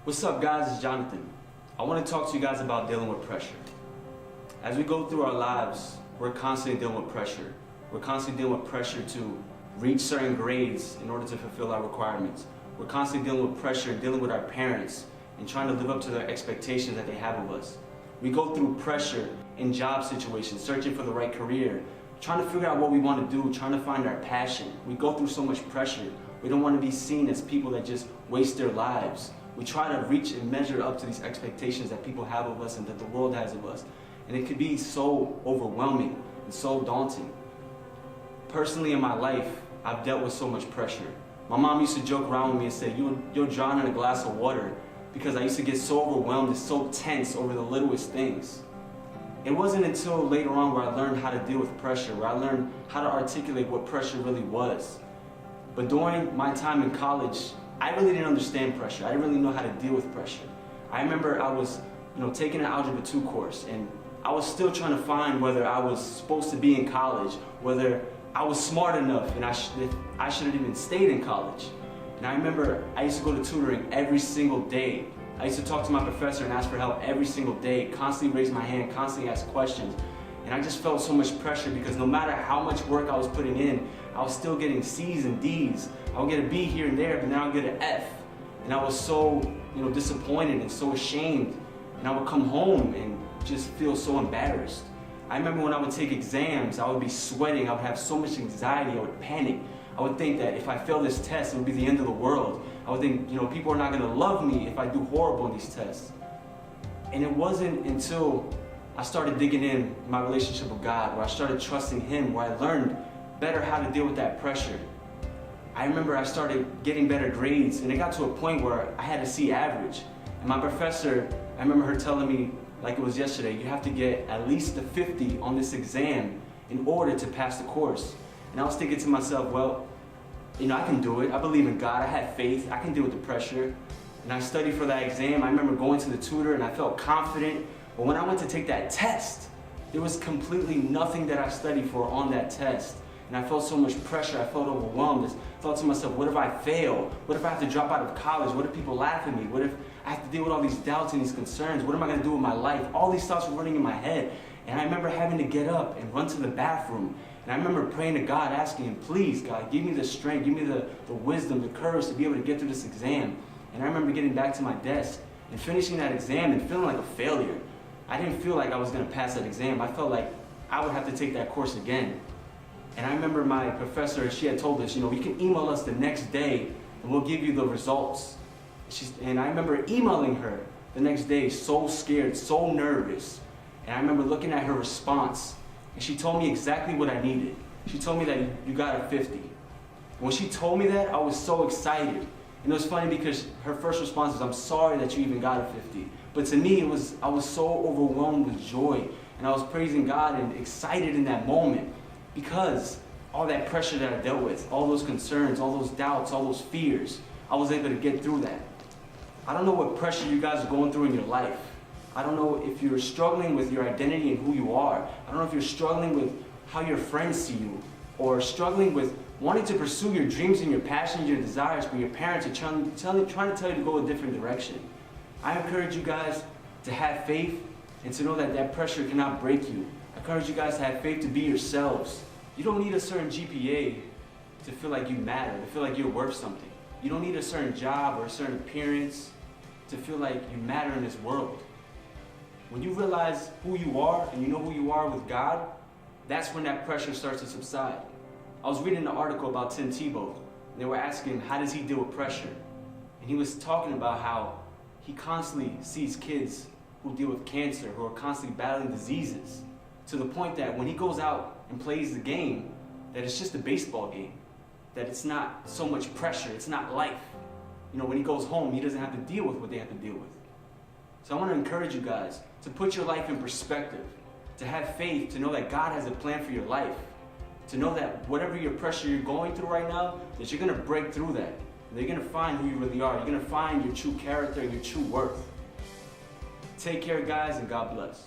What's up, guys? It's Jonathan. I want to talk to you guys about dealing with pressure. As we go through our lives, we're constantly dealing with pressure. We're constantly dealing with pressure to reach certain grades in order to fulfill our requirements. We're constantly dealing with pressure, dealing with our parents, and trying to live up to their expectations that they have of us. We go through pressure in job situations, searching for the right career, trying to figure out what we want to do, trying to find our passion. We go through so much pressure. We don't want to be seen as people that just waste their lives. We try to reach and measure up to these expectations that people have of us and that the world has of us. And it can be so overwhelming and so daunting. Personally in my life, I've dealt with so much pressure. My mom used to joke around with me and say, you'll drown in a glass of water, because I used to get so overwhelmed and so tense over the littlest things. It wasn't until later on where I learned how to deal with pressure, where I learned how to articulate what pressure really was. But during my time in college, I really didn't understand pressure. I didn't really know how to deal with pressure. I remember I was, taking an Algebra 2 course, and I was still trying to find whether I was supposed to be in college, whether I was smart enough, and I should have even stayed in college. And I remember I used to go to tutoring every single day. I used to talk to my professor and ask for help every single day, constantly raise my hand, constantly ask questions. And I just felt so much pressure because no matter how much work I was putting in, I was still getting C's and D's. I would get a B here and there, but now I would get an F. And I was so, disappointed and so ashamed. And I would come home and just feel so embarrassed. I remember when I would take exams, I would be sweating, I would have so much anxiety, I would panic. I would think that if I fail this test, it would be the end of the world. I would think, people are not going to love me if I do horrible in these tests. And it wasn't until I started digging in my relationship with God, where I started trusting Him, where I learned better how to deal with that pressure. I remember I started getting better grades, and it got to a point where I had a C average. And my professor, I remember her telling me, like it was yesterday, you have to get at least a 50 on this exam in order to pass the course. And I was thinking to myself, well, I can do it. I believe in God. I have faith. I can deal with the pressure. And I studied for that exam. I remember going to the tutor and I felt confident. But when I went to take that test, there was completely nothing that I studied for on that test. And I felt so much pressure. I felt overwhelmed. I thought to myself, what if I fail? What if I have to drop out of college? What if people laugh at me? What if I have to deal with all these doubts and these concerns? What am I going to do with my life? All these thoughts were running in my head. And I remember having to get up and run to the bathroom. And I remember praying to God, asking Him, please, God, give me the strength, give me the wisdom, the courage to be able to get through this exam. And I remember getting back to my desk and finishing that exam and feeling like a failure. I didn't feel like I was going to pass that exam. I felt like I would have to take that course again. And I remember my professor, she had told us, you can email us the next day and we'll give you the results. And I remember emailing her the next day, so scared, so nervous. And I remember looking at her response, and she told me exactly what I needed. She told me that you got a 50. And when she told me that, I was so excited. And it was funny because her first response was, I'm sorry that you even got a 50. But to me, I was so overwhelmed with joy. And I was praising God and excited in that moment because all that pressure that I dealt with, all those concerns, all those doubts, all those fears, I was able to get through that. I don't know what pressure you guys are going through in your life. I don't know if you're struggling with your identity and who you are. I don't know if you're struggling with how your friends see you, or struggling with wanting to pursue your dreams and your passions, your desires, but your parents are trying to tell you to go a different direction. I encourage you guys to have faith and to know that that pressure cannot break you. I encourage you guys to have faith to be yourselves. You don't need a certain GPA to feel like you matter, to feel like you're worth something. You don't need a certain job or a certain appearance to feel like you matter in this world. When you realize who you are and you know who you are with God, that's when that pressure starts to subside. I was reading an article about Tim Tebow, and they were asking, how does he deal with pressure? And he was talking about how he constantly sees kids who deal with cancer, who are constantly battling diseases, to the point that when he goes out and plays the game, that it's just a baseball game, that it's not so much pressure, it's not life. When he goes home, he doesn't have to deal with what they have to deal with. So I want to encourage you guys to put your life in perspective, to have faith, to know that God has a plan for your life, to know that whatever your pressure you're going through right now, that you're going to break through that. And you're going to find who you really are. You're going to find your true character and your true worth. Take care, guys, and God bless.